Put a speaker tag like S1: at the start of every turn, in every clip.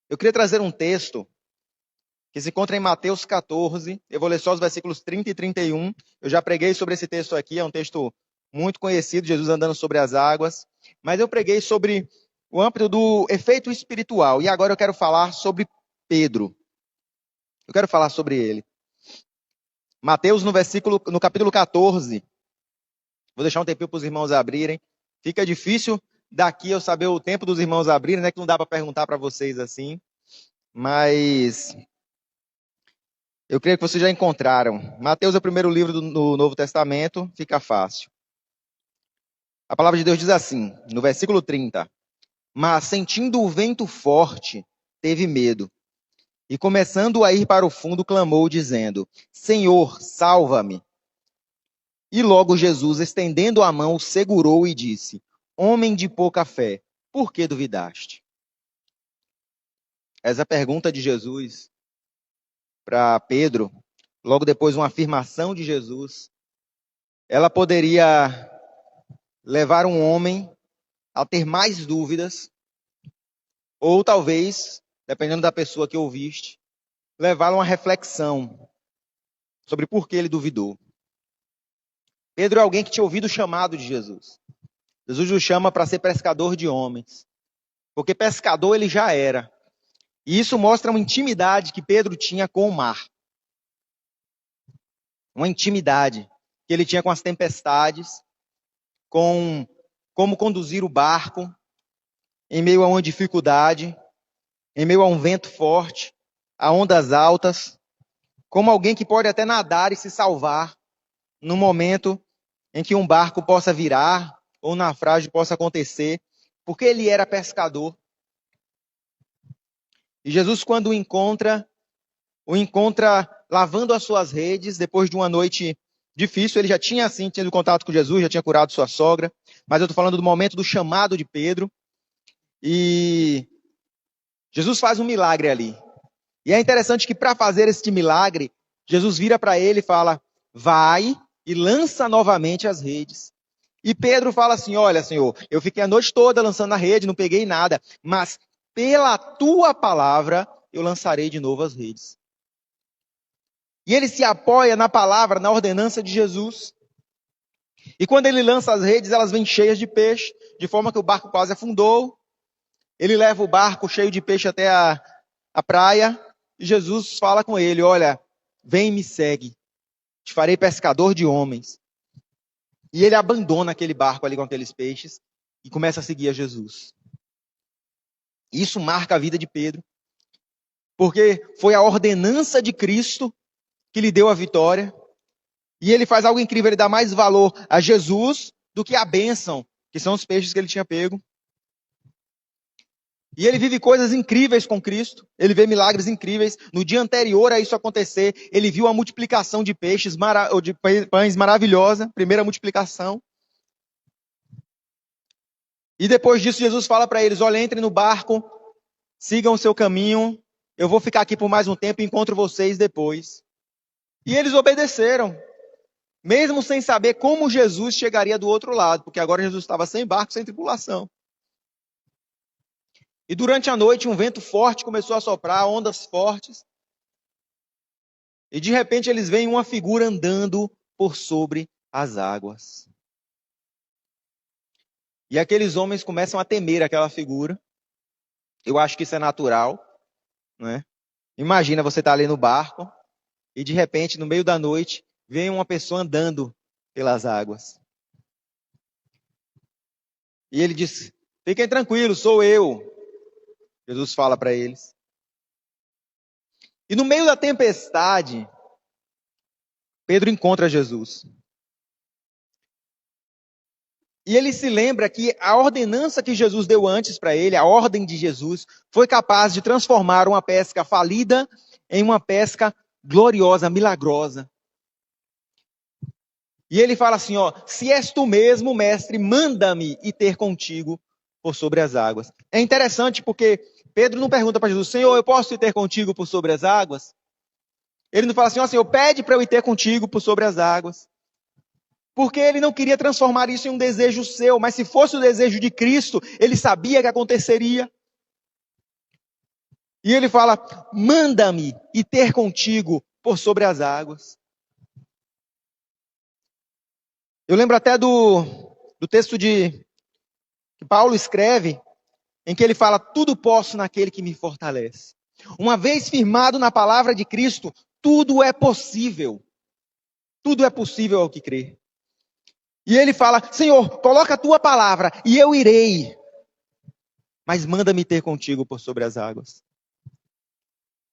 S1: Eu queria trazer um texto que se encontra em Mateus 14. Eu vou ler só os versículos 30 e 31. Eu já preguei sobre esse texto aqui, é um texto muito conhecido, Jesus andando sobre as águas. Mas eu preguei sobre o âmbito do efeito espiritual. E agora eu quero falar sobre Pedro. Eu quero falar sobre ele. Mateus, no capítulo 14. Vou deixar um tempinho para os irmãos abrirem. Fica difícil daqui eu saber o tempo dos irmãos abrirem, né? Que não dá para perguntar para vocês assim. Mas eu creio que vocês já encontraram. Mateus é o primeiro livro do Novo Testamento, fica fácil. A palavra de Deus diz assim, no versículo 30. Mas, sentindo o vento forte, teve medo. E, começando a ir para o fundo, clamou, dizendo, Senhor, salva-me. E logo Jesus, estendendo a mão, o segurou e disse, Homem de pouca fé, por que duvidaste? Essa pergunta de Jesus para Pedro, logo depois uma afirmação de Jesus, ela poderia levar um homem a ter mais dúvidas, ou talvez, dependendo da pessoa que ouviste, levá-lo a uma reflexão sobre por que ele duvidou. Pedro é alguém que tinha ouvido o chamado de Jesus. Jesus o chama para ser pescador de homens, porque pescador ele já era. E isso mostra uma intimidade que Pedro tinha com o mar. Uma intimidade que ele tinha com as tempestades, com como conduzir o barco em meio a uma dificuldade, em meio a um vento forte, a ondas altas, como alguém que pode até nadar e se salvar no momento em que um barco possa virar ou um naufrágio possa acontecer, porque ele era pescador. E Jesus, quando o encontra lavando as suas redes, depois de uma noite difícil. Ele já tinha, assim, tido contato com Jesus, já tinha curado sua sogra, mas eu estou falando do momento do chamado de Pedro. E Jesus faz um milagre ali. E é interessante que para fazer este milagre, Jesus vira para ele e fala, vai e lança novamente as redes. E Pedro fala assim, olha, Senhor, eu fiquei a noite toda lançando a rede, não peguei nada, mas pela tua palavra eu lançarei de novo as redes. E ele se apoia na palavra, na ordenança de Jesus. E quando ele lança as redes, elas vêm cheias de peixe, de forma que o barco quase afundou. Ele leva o barco cheio de peixe até a praia, e Jesus fala com ele, olha, vem e me segue, te farei pescador de homens. E ele abandona aquele barco ali com aqueles peixes, e começa a seguir a Jesus. Isso marca a vida de Pedro, porque foi a ordenança de Cristo que lhe deu a vitória, e ele faz algo incrível, ele dá mais valor a Jesus do que a bênção, que são os peixes que ele tinha pego. E ele vive coisas incríveis com Cristo, ele vê milagres incríveis. No dia anterior a isso acontecer, ele viu a multiplicação de peixes, ou de pães maravilhosa, primeira multiplicação. E depois disso, Jesus fala para eles, olha, entrem no barco, sigam o seu caminho, eu vou ficar aqui por mais um tempo e encontro vocês depois. E eles obedeceram, mesmo sem saber como Jesus chegaria do outro lado, porque agora Jesus estava sem barco, sem tripulação. E durante a noite um vento forte começou a soprar, ondas fortes. E de repente eles veem uma figura andando por sobre as águas. E aqueles homens começam a temer aquela figura. Eu acho que isso é natural, né? Imagina você estar ali no barco e de repente no meio da noite vem uma pessoa andando pelas águas. E ele diz, fiquem tranquilos, sou eu. Jesus fala para eles. E no meio da tempestade, Pedro encontra Jesus. E ele se lembra que a ordenança que Jesus deu antes para ele, a ordem de Jesus, foi capaz de transformar uma pesca falida em uma pesca gloriosa, milagrosa. E ele fala assim, ó, se és tu mesmo, mestre, manda-me ir ter contigo por sobre as águas. É interessante porque Pedro não pergunta para Jesus, Senhor, eu posso ir ter contigo por sobre as águas? Ele não fala assim, ó Senhor, pede para eu ir ter contigo por sobre as águas. Porque ele não queria transformar isso em um desejo seu, mas se fosse o desejo de Cristo, ele sabia que aconteceria. E ele fala, manda-me ir ter contigo por sobre as águas. Eu lembro até do texto que Paulo escreve, em que ele fala, tudo posso naquele que me fortalece. Uma vez firmado na palavra de Cristo, tudo é possível. Tudo é possível ao que crê. E ele fala, Senhor, coloca a tua palavra e eu irei. Mas manda-me ter contigo por sobre as águas.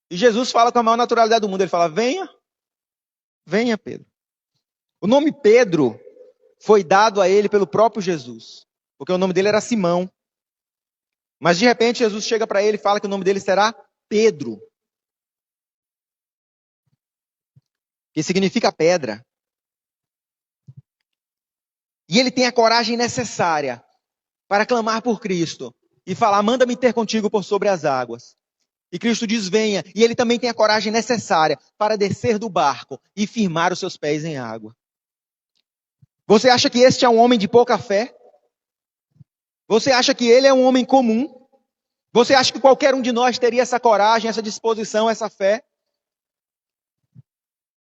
S1: E Jesus fala com a maior naturalidade do mundo. Ele fala, venha, venha Pedro. O nome Pedro foi dado a ele pelo próprio Jesus. Porque o nome dele era Simão. Mas de repente Jesus chega para ele e fala que o nome dele será Pedro. Que significa pedra. E ele tem a coragem necessária para clamar por Cristo e falar, manda-me ter contigo por sobre as águas. E Cristo diz, venha. E ele também tem a coragem necessária para descer do barco e firmar os seus pés em água. Você acha que este é um homem de pouca fé? Você acha que ele é um homem comum? Você acha que qualquer um de nós teria essa coragem, essa disposição, essa fé?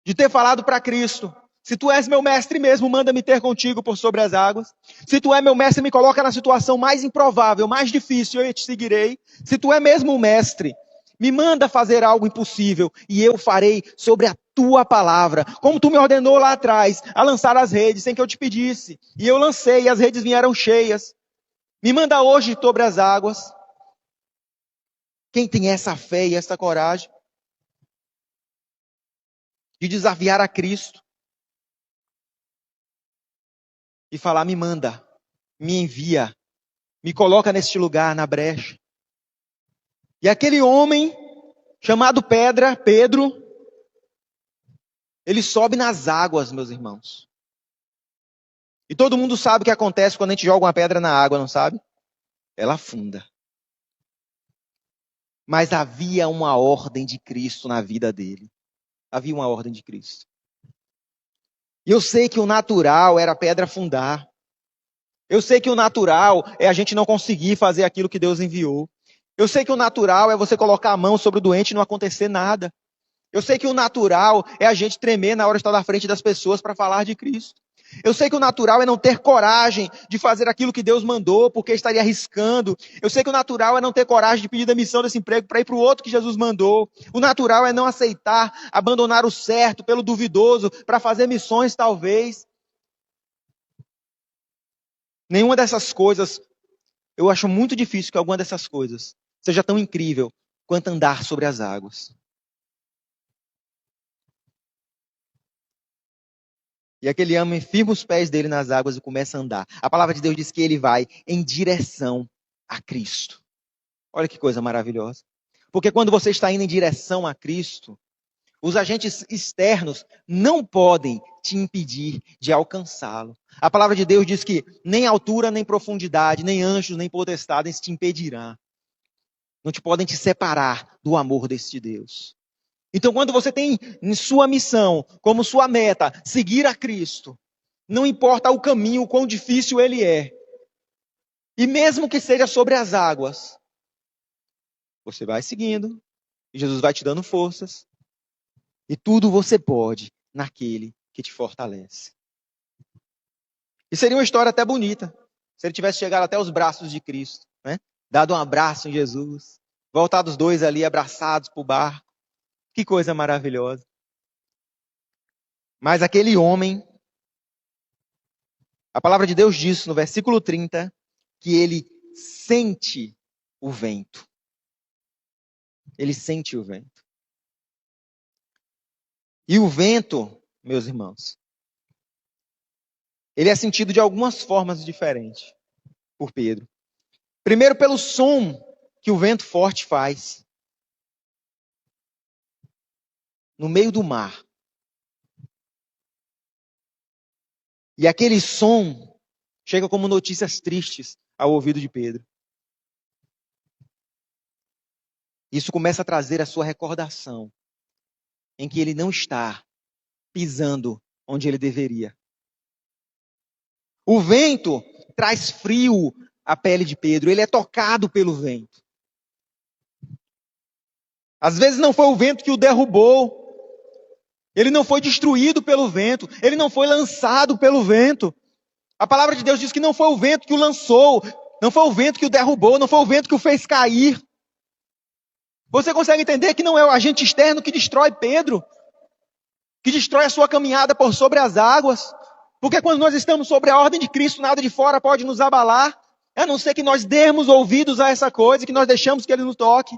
S1: De ter falado para Cristo, se tu és meu mestre mesmo, manda-me ter contigo por sobre as águas. Se tu é meu mestre, me coloca na situação mais improvável, mais difícil, eu te seguirei. Se tu é mesmo o mestre, me manda fazer algo impossível e eu farei sobre a tua palavra. Como tu me ordenou lá atrás, a lançar as redes sem que eu te pedisse. E eu lancei e as redes vieram cheias. Me manda hoje sobre as águas. Quem tem essa fé e essa coragem de desafiar a Cristo e falar, me manda, me envia, me coloca neste lugar, na brecha. E aquele homem chamado Pedro, ele sobe nas águas, meus irmãos. E todo mundo sabe o que acontece quando a gente joga uma pedra na água, não sabe? Ela afunda. Mas havia uma ordem de Cristo na vida dele. Havia uma ordem de Cristo. E eu sei que o natural era a pedra afundar. Eu sei que o natural é a gente não conseguir fazer aquilo que Deus enviou. Eu sei que o natural é você colocar a mão sobre o doente e não acontecer nada. Eu sei que o natural é a gente tremer na hora de estar na frente das pessoas para falar de Cristo. Eu sei que o natural é não ter coragem de fazer aquilo que Deus mandou, porque estaria arriscando. Eu sei que o natural é não ter coragem de pedir demissão desse emprego para ir para o outro que Jesus mandou. O natural é não aceitar, abandonar o certo pelo duvidoso, para fazer missões talvez. Nenhuma dessas coisas, eu acho muito difícil que alguma dessas coisas seja tão incrível quanto andar sobre as águas. E aquele homem firma os pés dele nas águas e começa a andar. A palavra de Deus diz que ele vai em direção a Cristo. Olha que coisa maravilhosa. Porque quando você está indo em direção a Cristo, os agentes externos não podem te impedir de alcançá-lo. A palavra de Deus diz que nem altura, nem profundidade, nem anjos, nem potestades te impedirão. Não te podem te separar do amor deste Deus. Então, quando você tem em sua missão, como sua meta, seguir a Cristo, não importa o caminho, o quão difícil ele é, e mesmo que seja sobre as águas, você vai seguindo, e Jesus vai te dando forças, e tudo você pode naquele que te fortalece. E seria uma história até bonita, se ele tivesse chegado até os braços de Cristo, né? Dado um abraço em Jesus, voltado os dois ali abraçados para o barco. Que coisa maravilhosa. Mas aquele homem, a palavra de Deus diz no versículo 30, que ele sente o vento. Ele sente o vento. E o vento, meus irmãos, ele é sentido de algumas formas diferentes por Pedro. Primeiro, pelo som que o vento forte faz no meio do mar. E aquele som chega como notícias tristes ao ouvido de Pedro. Isso começa a trazer a sua recordação em que ele não está pisando onde ele deveria. O vento traz frio à pele de Pedro, ele é tocado pelo vento. Às vezes não foi o vento que o derrubou. Ele não foi destruído pelo vento. Ele não foi lançado pelo vento. A palavra de Deus diz que não foi o vento que o lançou. Não foi o vento que o derrubou. Não foi o vento que o fez cair. Você consegue entender que não é o agente externo que destrói Pedro? Que destrói a sua caminhada por sobre as águas? Porque quando nós estamos sobre a ordem de Cristo, nada de fora pode nos abalar. A não ser que nós demos ouvidos a essa coisa, que nós deixamos que ele nos toque.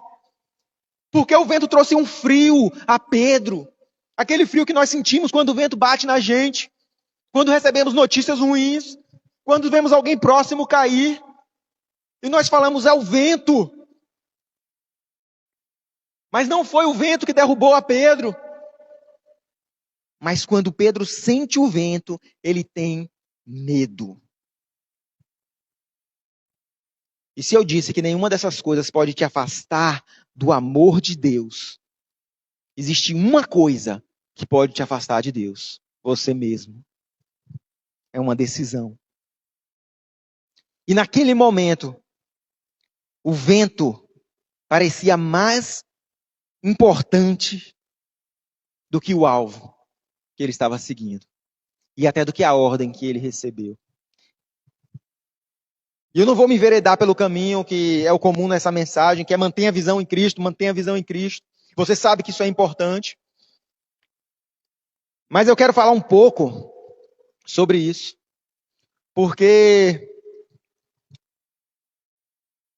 S1: Porque o vento trouxe um frio a Pedro. Aquele frio que nós sentimos quando o vento bate na gente. Quando recebemos notícias ruins. Quando vemos alguém próximo cair. E nós falamos, é o vento. Mas não foi o vento que derrubou a Pedro. Mas quando Pedro sente o vento, ele tem medo. E se eu disse que nenhuma dessas coisas pode te afastar do amor de Deus, existe uma coisa que pode te afastar de Deus: você mesmo. É uma decisão. E naquele momento, o vento parecia mais importante do que o alvo que ele estava seguindo. E até do que a ordem que ele recebeu. E eu não vou me enveredar pelo caminho que é o comum nessa mensagem, que é mantenha a visão em Cristo, mantenha a visão em Cristo. Você sabe que isso é importante. Mas eu quero falar um pouco sobre isso. Porque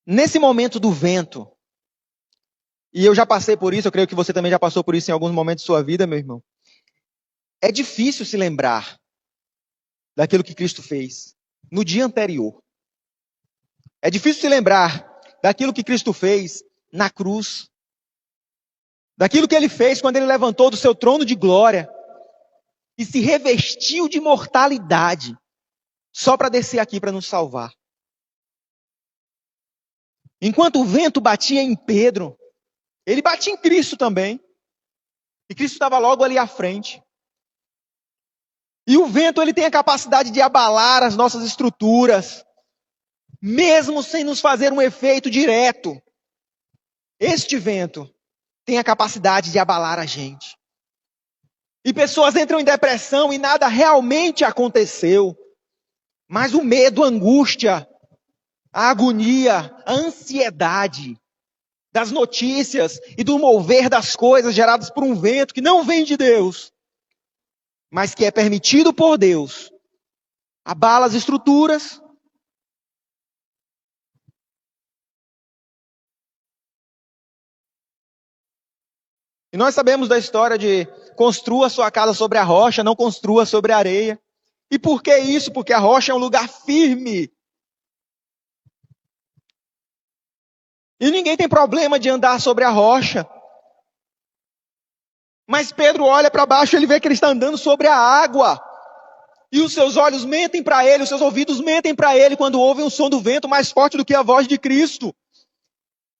S1: nesse momento do vento, e eu já passei por isso, eu creio que você também já passou por isso em alguns momentos de sua vida, meu irmão. É difícil se lembrar daquilo que Cristo fez no dia anterior. É difícil se lembrar daquilo que Cristo fez na cruz. Daquilo que ele fez quando ele levantou do seu trono de glória e se revestiu de mortalidade só para descer aqui para nos salvar. Enquanto o vento batia em Pedro, ele batia em Cristo também. E Cristo estava logo ali à frente. E o vento, ele tem a capacidade de abalar as nossas estruturas, mesmo sem nos fazer um efeito direto. Este vento tem a capacidade de abalar a gente. E pessoas entram em depressão e nada realmente aconteceu. Mas o medo, a angústia, a agonia, a ansiedade das notícias e do mover das coisas geradas por um vento que não vem de Deus, mas que é permitido por Deus, abala as estruturas. E nós sabemos da história de construa sua casa sobre a rocha, não construa sobre a areia. E por que isso? Porque a rocha é um lugar firme. E ninguém tem problema de andar sobre a rocha. Mas Pedro olha para baixo e ele vê que ele está andando sobre a água. E os seus olhos mentem para ele, os seus ouvidos mentem para ele quando ouvem o som do vento mais forte do que a voz de Cristo.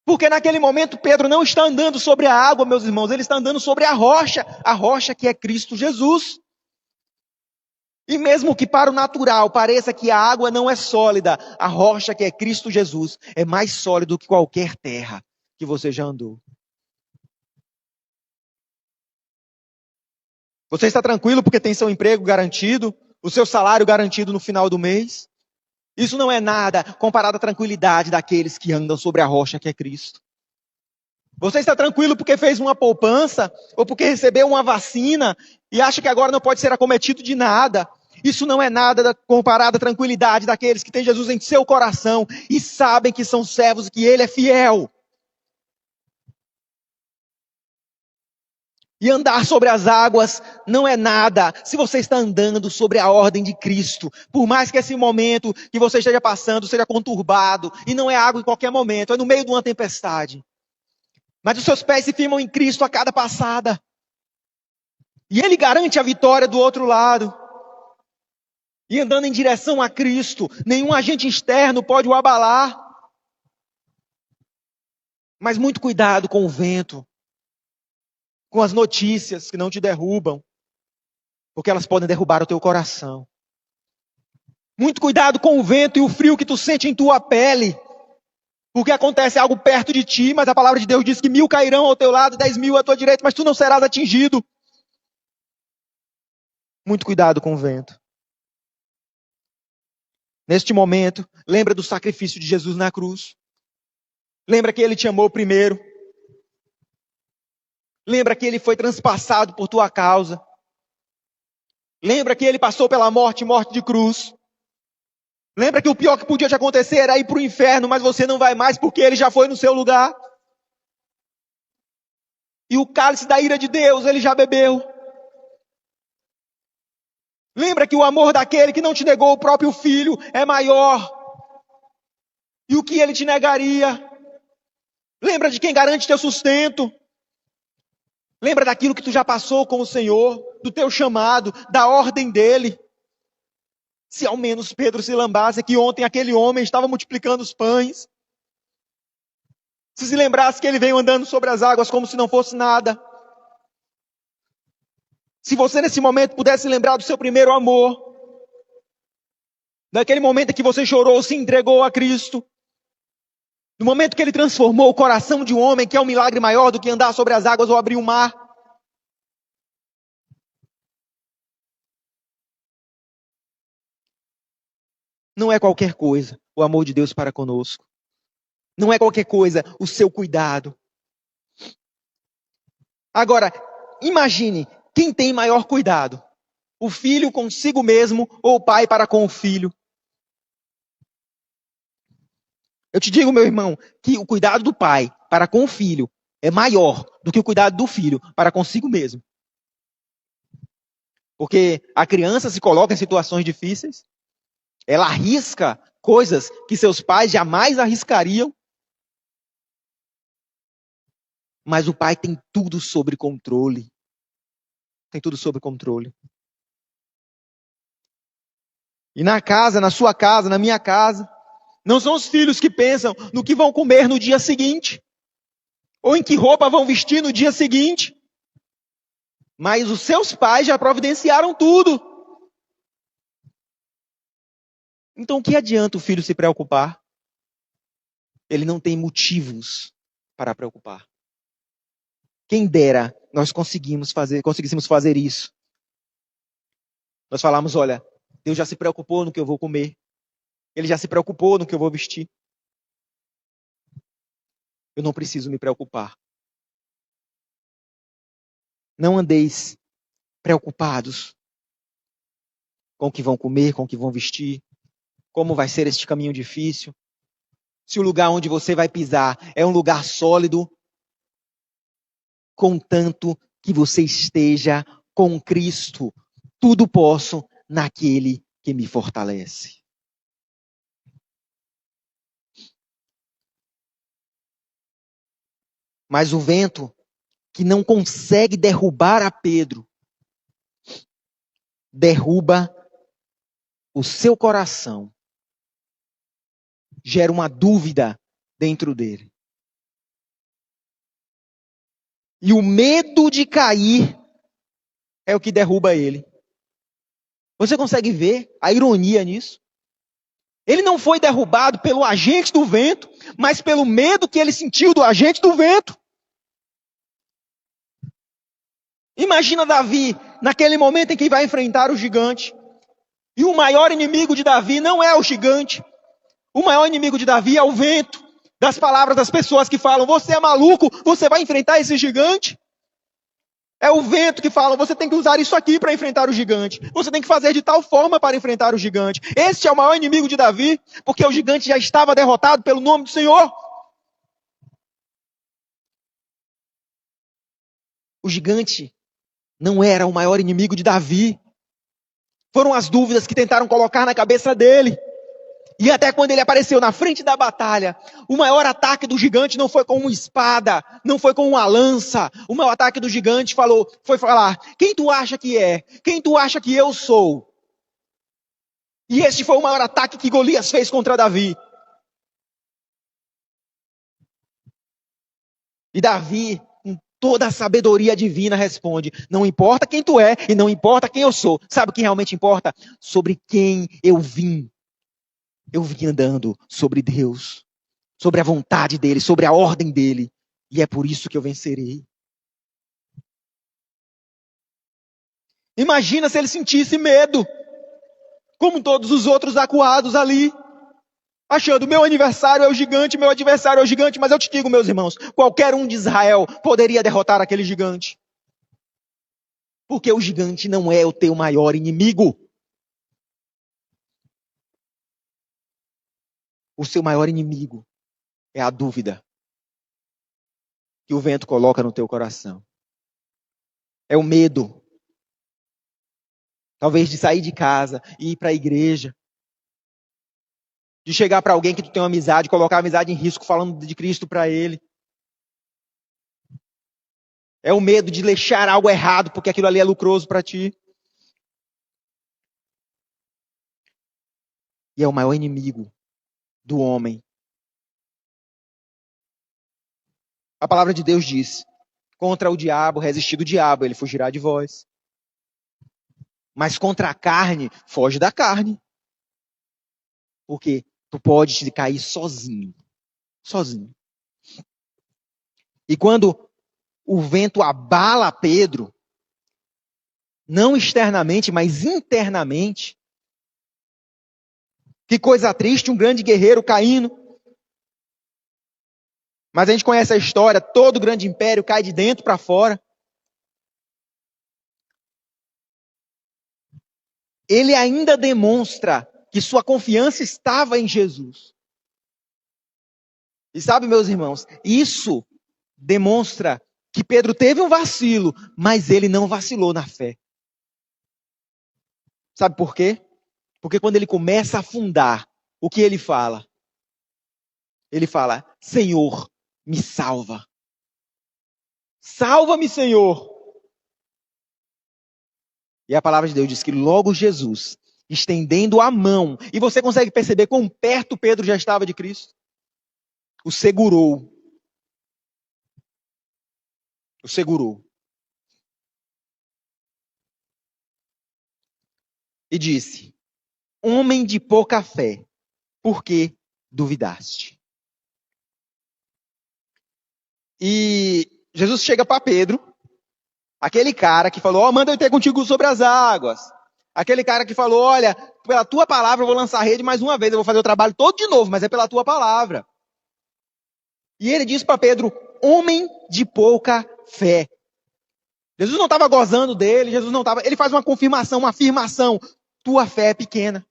S1: Porque naquele momento Pedro não está andando sobre a água, meus irmãos, ele está andando sobre a rocha que é Cristo Jesus. E mesmo que para o natural pareça que a água não é sólida, a rocha que é Cristo Jesus é mais sólida do que qualquer terra que você já andou. Você está tranquilo porque tem seu emprego garantido, o seu salário garantido no final do mês? Isso não é nada comparado à tranquilidade daqueles que andam sobre a rocha que é Cristo. Você está tranquilo porque fez uma poupança ou porque recebeu uma vacina e acha que agora não pode ser acometido de nada. Isso não é nada comparado à tranquilidade daqueles que têm Jesus em seu coração e sabem que são servos e que Ele é fiel. E andar sobre as águas não é nada se você está andando sobre a ordem de Cristo. Por mais que esse momento que você esteja passando seja conturbado, e não é água em qualquer momento, é no meio de uma tempestade. Mas os seus pés se firmam em Cristo a cada passada. E Ele garante a vitória do outro lado. E andando em direção a Cristo, nenhum agente externo pode o abalar. Mas muito cuidado com o vento, com as notícias que não te derrubam, porque elas podem derrubar o teu coração. Muito cuidado com o vento e o frio que tu sente em tua pele, Porque acontece algo perto de ti, mas a palavra de Deus diz que 1000 cairão ao teu lado, 10.000 à tua direita, mas tu não serás atingido. Muito cuidado com o vento. Neste momento, lembra do sacrifício de Jesus na cruz. Lembra que ele te amou primeiro. Lembra que ele foi transpassado por tua causa. Lembra que ele passou pela morte de cruz. Lembra que o pior que podia te acontecer era ir para o inferno, mas você não vai mais porque ele já foi no seu lugar. E o cálice da ira de Deus ele já bebeu. Lembra que o amor daquele que não te negou o próprio filho é maior. E o que ele te negaria? Lembra de quem garante teu sustento? Lembra daquilo que tu já passou com o Senhor, do teu chamado, da ordem dele? Se ao menos Pedro se lembrasse que ontem aquele homem estava multiplicando os pães. Se lembrasse que ele veio andando sobre as águas como se não fosse nada. Se você nesse momento pudesse lembrar do seu primeiro amor, daquele momento em que você chorou, se entregou a Cristo, no momento que ele transformou o coração de um homem, que é um milagre maior do que andar sobre as águas ou abrir o mar. Não é qualquer coisa o amor de Deus para conosco. Não é qualquer coisa o seu cuidado. Agora, imagine quem tem maior cuidado. O filho consigo mesmo ou o pai para com o filho. Eu te digo, meu irmão, que o cuidado do pai para com o filho é maior do que o cuidado do filho para consigo mesmo. Porque a criança se coloca em situações difíceis, ela arrisca coisas que seus pais jamais arriscariam, mas o pai tem tudo sob controle. Tem tudo sob controle. E na casa, na sua casa, na minha casa, não são os filhos que pensam no que vão comer no dia seguinte, ou em que roupa vão vestir no dia seguinte, mas os seus pais já providenciaram tudo. Então, o que adianta o filho se preocupar? Ele não tem motivos para preocupar. Quem dera nós conseguíssemos fazer isso. Nós falamos, olha, Deus já se preocupou no que eu vou comer. Ele já se preocupou no que eu vou vestir. Eu não preciso me preocupar. Não andeis preocupados com o que vão comer, com o que vão vestir, como vai ser este caminho difícil. Se o lugar onde você vai pisar é um lugar sólido, contanto que você esteja com Cristo, tudo posso naquele que me fortalece. Mas o vento que não consegue derrubar a Pedro, derruba o seu coração, gera uma dúvida dentro dele. E o medo de cair é o que derruba ele. Você consegue ver a ironia nisso? Ele não foi derrubado pelo agente do vento, mas pelo medo que ele sentiu do agente do vento. Imagina Davi, naquele momento em que vai enfrentar o gigante. E o maior inimigo de Davi não é o gigante. O maior inimigo de Davi é o vento. Das palavras das pessoas que falam, você é maluco, você vai enfrentar esse gigante? É o vento que fala, você tem que usar isso aqui para enfrentar o gigante. Você tem que fazer de tal forma para enfrentar o gigante. Este é o maior inimigo de Davi, porque o gigante já estava derrotado pelo nome do Senhor. O gigante não era o maior inimigo de Davi. Foram as dúvidas que tentaram colocar na cabeça dele. E até quando ele apareceu na frente da batalha, o maior ataque do gigante não foi com uma espada, não foi com uma lança. O maior ataque do gigante foi falar, quem tu acha que é? Quem tu acha que eu sou? E este foi o maior ataque que Golias fez contra Davi. E Davi, com toda a sabedoria divina, responde, não importa quem tu é e não importa quem eu sou. Sabe o que realmente importa? Sobre quem eu vim. Eu vim andando sobre Deus. sobre a vontade dele, sobre a ordem dele. E é por isso que eu vencerei. Imagina se ele sentisse medo, como todos os outros acuados ali, achando, meu aniversário é o gigante, meu adversário é o gigante, mas eu te digo, meus irmãos, qualquer um de Israel poderia derrotar aquele gigante. Porque o gigante não é o teu maior inimigo. O seu maior inimigo é a dúvida que o vento coloca no teu coração. É o medo. Talvez de sair de casa e ir para a igreja. De chegar para alguém que tu tem uma amizade, colocar a amizade em risco falando de Cristo para ele. É o medo de deixar algo errado porque aquilo ali é lucroso para ti. E é o maior inimigo do homem. A palavra de Deus diz: contra o diabo, resistir do diabo, ele fugirá de vós. Mas contra a carne, foge da carne. Porque tu pode cair sozinho. Sozinho. E quando o vento abala Pedro, não externamente, mas internamente, que coisa triste, um grande guerreiro caindo. Mas a gente conhece a história, todo grande império cai de dentro para fora. Ele ainda demonstra que sua confiança estava em Jesus. E sabe, meus irmãos, isso demonstra que Pedro teve um vacilo, mas ele não vacilou na fé. Sabe por quê? Porque quando ele começa a afundar, o que ele fala? Ele fala, Senhor, me salva. Salva-me, Senhor. E a palavra de Deus diz que logo Jesus, estendendo a mão, e você consegue perceber quão perto Pedro já estava de Cristo, o segurou. O segurou. E disse, homem de pouca fé, por que duvidaste? E Jesus chega para Pedro, aquele cara que falou, manda eu ter contigo sobre as águas. Aquele cara que falou, olha, pela tua palavra eu vou lançar a rede mais uma vez, eu vou fazer o trabalho todo de novo, mas é pela tua palavra. E ele diz para Pedro, homem de pouca fé. Jesus não estava gozando dele, Jesus não estava. Ele faz uma confirmação, uma afirmação. Tua fé é pequena.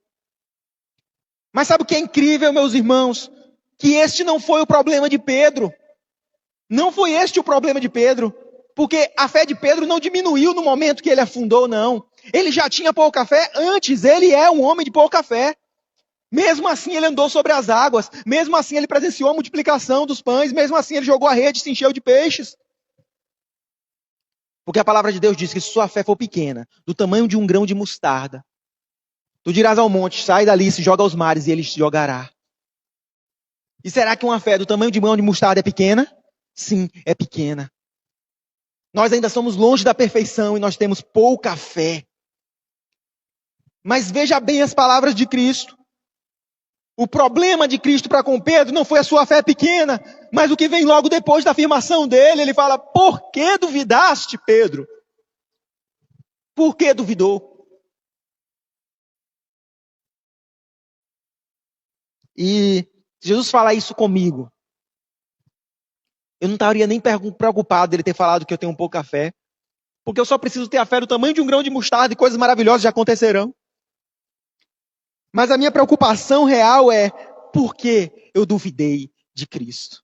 S1: Mas sabe o que é incrível, meus irmãos? Que este não foi o problema de Pedro. Não foi este o problema de Pedro. Porque a fé de Pedro não diminuiu no momento que ele afundou, não. Ele já tinha pouca fé antes, ele é um homem de pouca fé. Mesmo assim ele andou sobre as águas, mesmo assim ele presenciou a multiplicação dos pães, mesmo assim ele jogou a rede e se encheu de peixes. Porque a palavra de Deus diz que se sua fé for pequena, do tamanho de um grão de mostarda, tu dirás ao monte, sai dali, se joga aos mares, e ele se jogará. E será que uma fé do tamanho de um grão de mostarda é pequena? Sim, é pequena. Nós ainda somos longe da perfeição e nós temos pouca fé. Mas veja bem as palavras de Cristo. O problema de Cristo para com Pedro não foi a sua fé pequena, mas o que vem logo depois da afirmação dele. Ele fala, por que duvidaste, Pedro? Por que duvidou? E Jesus fala isso comigo. Eu não estaria nem preocupado dele ter falado que eu tenho pouca fé, porque eu só preciso ter a fé do tamanho de um grão de mostarda e coisas maravilhosas já acontecerão. Mas a minha preocupação real é, por que eu duvidei de Cristo?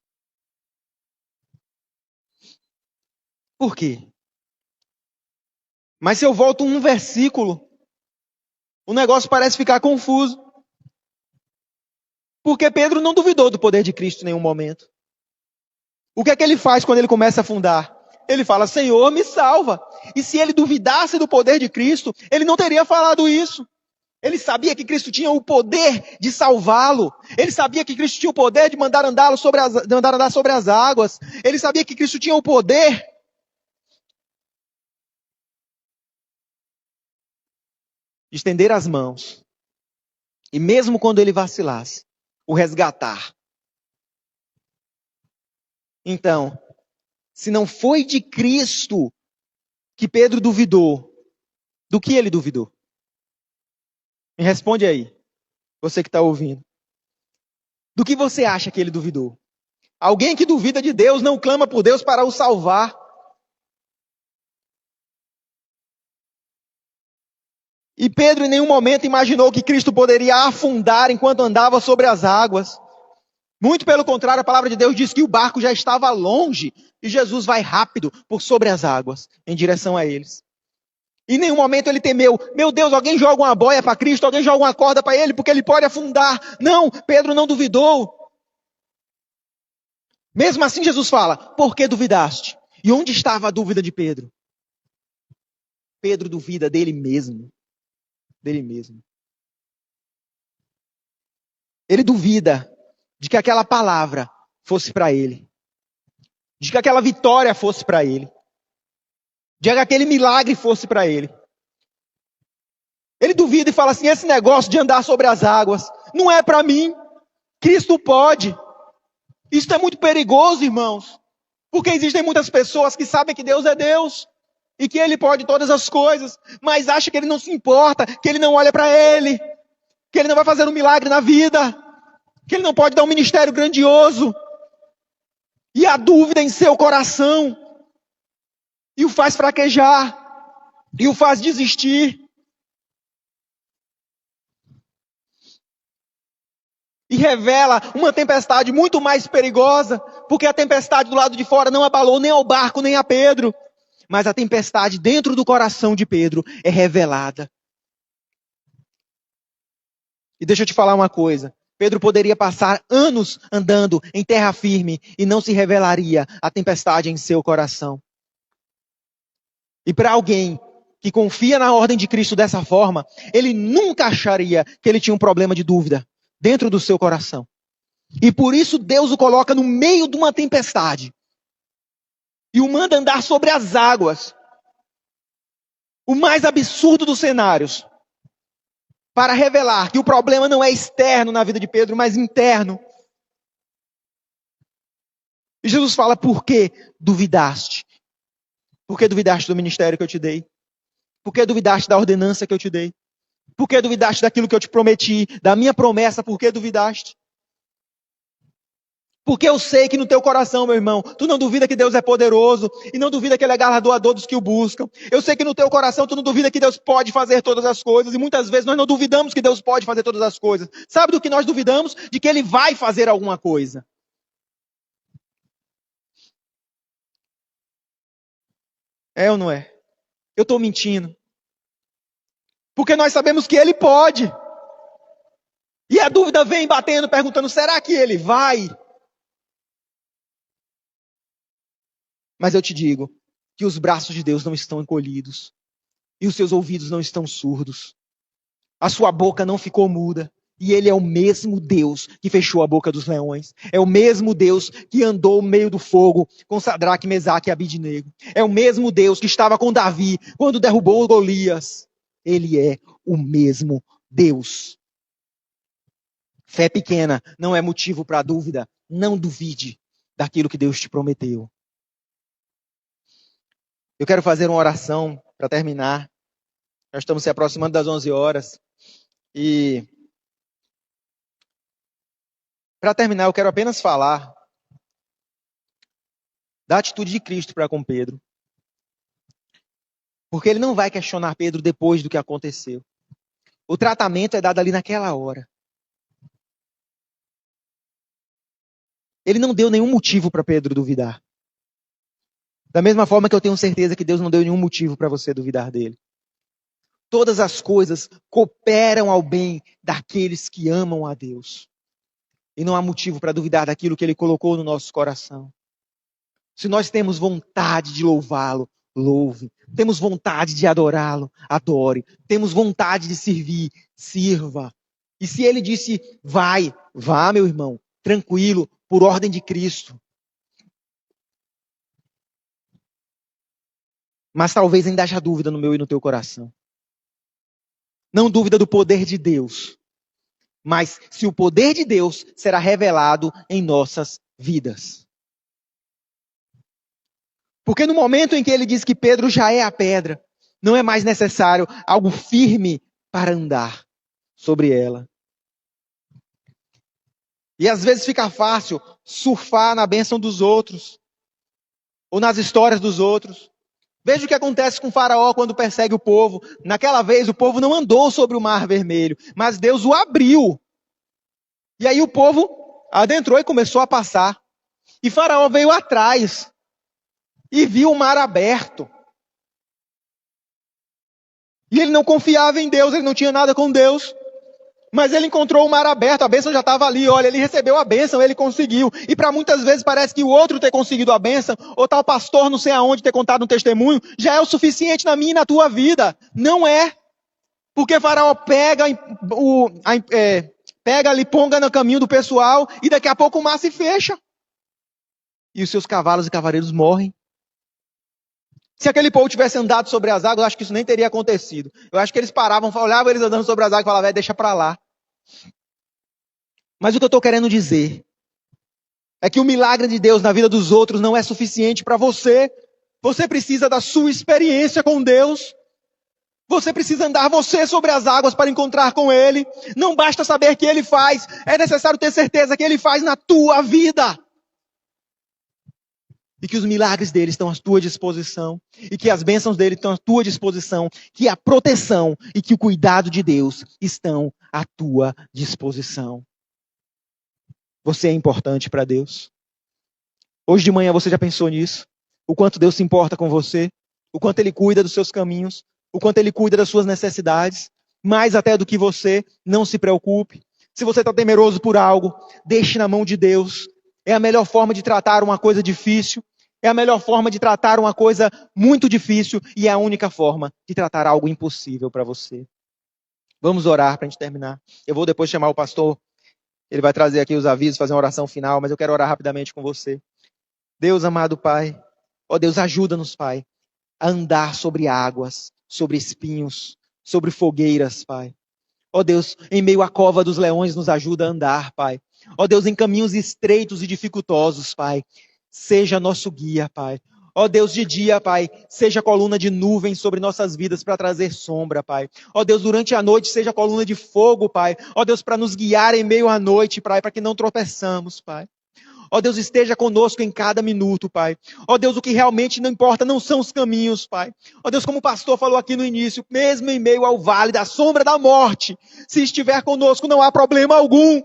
S1: Por quê? Mas se eu volto um versículo, o negócio parece ficar confuso. Porque Pedro não duvidou do poder de Cristo em nenhum momento. O que é que ele faz quando ele começa a afundar? Ele fala, Senhor, me salva. E se ele duvidasse do poder de Cristo, ele não teria falado isso. Ele sabia que Cristo tinha o poder de salvá-lo. Ele sabia que Cristo tinha o poder de mandar andar sobre as águas. Ele sabia que Cristo tinha o poder de estender as mãos. E mesmo quando ele vacilasse, o resgatar. Então, se não foi de Cristo que Pedro duvidou, do que ele duvidou? Me responde aí, você que está ouvindo. Do que você acha que ele duvidou? Alguém que duvida de Deus não clama por Deus para o salvar. E Pedro em nenhum momento imaginou que Cristo poderia afundar enquanto andava sobre as águas. Muito pelo contrário, a palavra de Deus diz que o barco já estava longe e Jesus vai rápido por sobre as águas, em direção a eles. Em nenhum momento ele temeu, meu Deus, alguém joga uma boia para Cristo, alguém joga uma corda para ele, porque ele pode afundar. Não, Pedro não duvidou. Mesmo assim Jesus fala, por que duvidaste? E onde estava a dúvida de Pedro? Pedro duvida dele mesmo. Dele mesmo. Ele duvida de que aquela palavra fosse para ele. De que aquela vitória fosse para ele. De que aquele milagre fosse para ele. Ele duvida e fala assim, esse negócio de andar sobre as águas não é para mim. Cristo pode. Isso é muito perigoso, irmãos. Porque existem muitas pessoas que sabem que Deus é Deus. E que Ele pode todas as coisas. Mas acham que Ele não se importa. Que Ele não olha para Ele. Que Ele não vai fazer um milagre na vida. Que Ele não pode dar um ministério grandioso. E a dúvida em seu coração. E o faz fraquejar. E o faz desistir. E revela uma tempestade muito mais perigosa, porque a tempestade do lado de fora não abalou nem ao barco, nem a Pedro. Mas a tempestade dentro do coração de Pedro é revelada. E deixa eu te falar uma coisa. Pedro poderia passar anos andando em terra firme e não se revelaria a tempestade em seu coração. E para alguém que confia na ordem de Cristo dessa forma, ele nunca acharia que ele tinha um problema de dúvida dentro do seu coração. E por isso Deus o coloca no meio de uma tempestade. E o manda andar sobre as águas. O mais absurdo dos cenários. Para revelar que o problema não é externo na vida de Pedro, mas interno. E Jesus fala, por que duvidaste? Por que duvidaste do ministério que eu te dei? Por que duvidaste da ordenança que eu te dei? Por que duvidaste daquilo que eu te prometi? Da minha promessa, por que duvidaste? Porque eu sei que no teu coração, meu irmão, tu não duvida que Deus é poderoso e não duvida que Ele é galardoador dos que o buscam. Eu sei que no teu coração tu não duvida que Deus pode fazer todas as coisas e muitas vezes nós não duvidamos que Deus pode fazer todas as coisas. Sabe do que nós duvidamos? De que Ele vai fazer alguma coisa. É ou não é? Eu estou mentindo. Porque nós sabemos que Ele pode. E a dúvida vem batendo, perguntando, será que Ele vai? Mas eu te digo que os braços de Deus não estão encolhidos. E os seus ouvidos não estão surdos. A sua boca não ficou muda. E Ele é o mesmo Deus que fechou a boca dos leões. É o mesmo Deus que andou no meio do fogo com Sadraque, Mesaque e Abidnego. É o mesmo Deus que estava com Davi quando derrubou Golias. Ele é o mesmo Deus. Fé pequena não é motivo para dúvida. Não duvide daquilo que Deus te prometeu. Eu quero fazer uma oração para terminar. Nós estamos se aproximando das 11 horas. E para terminar, eu quero apenas falar da atitude de Cristo para com Pedro. Porque ele não vai questionar Pedro depois do que aconteceu. O tratamento é dado ali naquela hora. Ele não deu nenhum motivo para Pedro duvidar. Da mesma forma que eu tenho certeza que Deus não deu nenhum motivo para você duvidar dele. Todas as coisas cooperam ao bem daqueles que amam a Deus. E não há motivo para duvidar daquilo que Ele colocou no nosso coração. Se nós temos vontade de louvá-lo, louve. Temos vontade de adorá-lo, adore. Temos vontade de servir, sirva. E se Ele disse, vai, vá, meu irmão, tranquilo, por ordem de Cristo. Mas talvez ainda haja dúvida no meu e no teu coração. Não dúvida do poder de Deus. Mas se o poder de Deus será revelado em nossas vidas. Porque no momento em que ele diz que Pedro já é a pedra, não é mais necessário algo firme para andar sobre ela. E às vezes fica fácil surfar na bênção dos outros, ou nas histórias dos outros. Veja o que acontece com o Faraó quando persegue o povo. Naquela vez o povo não andou sobre o Mar Vermelho, mas Deus o abriu. E aí o povo adentrou e começou a passar. E Faraó veio atrás e viu o mar aberto. E ele não confiava em Deus, ele não tinha nada com Deus. Mas ele encontrou o mar aberto, a bênção já estava ali, olha, ele recebeu a bênção, ele conseguiu. E para muitas vezes parece que o outro ter conseguido a bênção, ou tal pastor não sei aonde ter contado um testemunho, já é o suficiente na minha e na tua vida. Não é. Porque Faraó pega ali, ponga no caminho do pessoal, e daqui a pouco o mar se fecha. E os seus cavalos e cavaleiros morrem. Se aquele povo tivesse andado sobre as águas, eu acho que isso nem teria acontecido. Eu acho que eles paravam, olhavam eles andando sobre as águas e falavam, deixa para lá. Mas o que eu estou querendo dizer é que o milagre de Deus na vida dos outros não é suficiente para você. Você precisa da sua experiência com Deus. Você precisa andar você sobre as águas para encontrar com Ele. Não basta saber que Ele faz, é necessário ter certeza que Ele faz na tua vida. E que os milagres dele estão à tua disposição. E que as bênçãos dele estão à tua disposição. Que a proteção e que o cuidado de Deus estão à tua disposição. Você é importante para Deus. Hoje de manhã você já pensou nisso? O quanto Deus se importa com você? O quanto Ele cuida dos seus caminhos? O quanto Ele cuida das suas necessidades? Mais até do que você, não se preocupe. Se você está temeroso por algo, deixe na mão de Deus. É a melhor forma de tratar uma coisa difícil. É a melhor forma de tratar uma coisa muito difícil e é a única forma de tratar algo impossível para você. Vamos orar para a gente terminar. Eu vou depois chamar o pastor, ele vai trazer aqui os avisos, fazer uma oração final, mas eu quero orar rapidamente com você. Deus amado Pai, ó Deus, ajuda-nos, Pai, a andar sobre águas, sobre espinhos, sobre fogueiras, Pai. Ó Deus, em meio à cova dos leões nos ajuda a andar, Pai. Ó Deus, em caminhos estreitos e dificultosos, Pai. Seja nosso guia, Pai. Ó Deus, de dia, Pai, seja coluna de nuvem sobre nossas vidas para trazer sombra, Pai. Ó Deus, durante a noite seja coluna de fogo, Pai. Ó Deus, para nos guiar em meio à noite, Pai, para que não tropeçamos, Pai. Ó Deus, esteja conosco em cada minuto, Pai. Ó Deus, o que realmente não importa não são os caminhos, Pai. Ó Deus, como o pastor falou aqui no início, mesmo em meio ao vale da sombra da morte, se estiver conosco não há problema algum.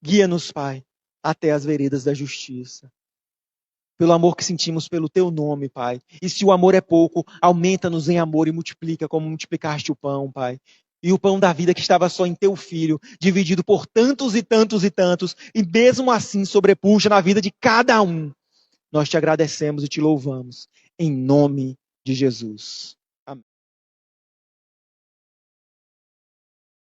S1: Guia-nos, Pai, até as veredas da justiça. Pelo amor que sentimos pelo Teu nome, Pai. E se o amor é pouco, aumenta-nos em amor e multiplica como multiplicaste o pão, Pai. E o pão da vida que estava só em Teu Filho, dividido por tantos e tantos e tantos, e mesmo assim sobrepuja na vida de cada um. Nós te agradecemos e te louvamos. Em nome de Jesus.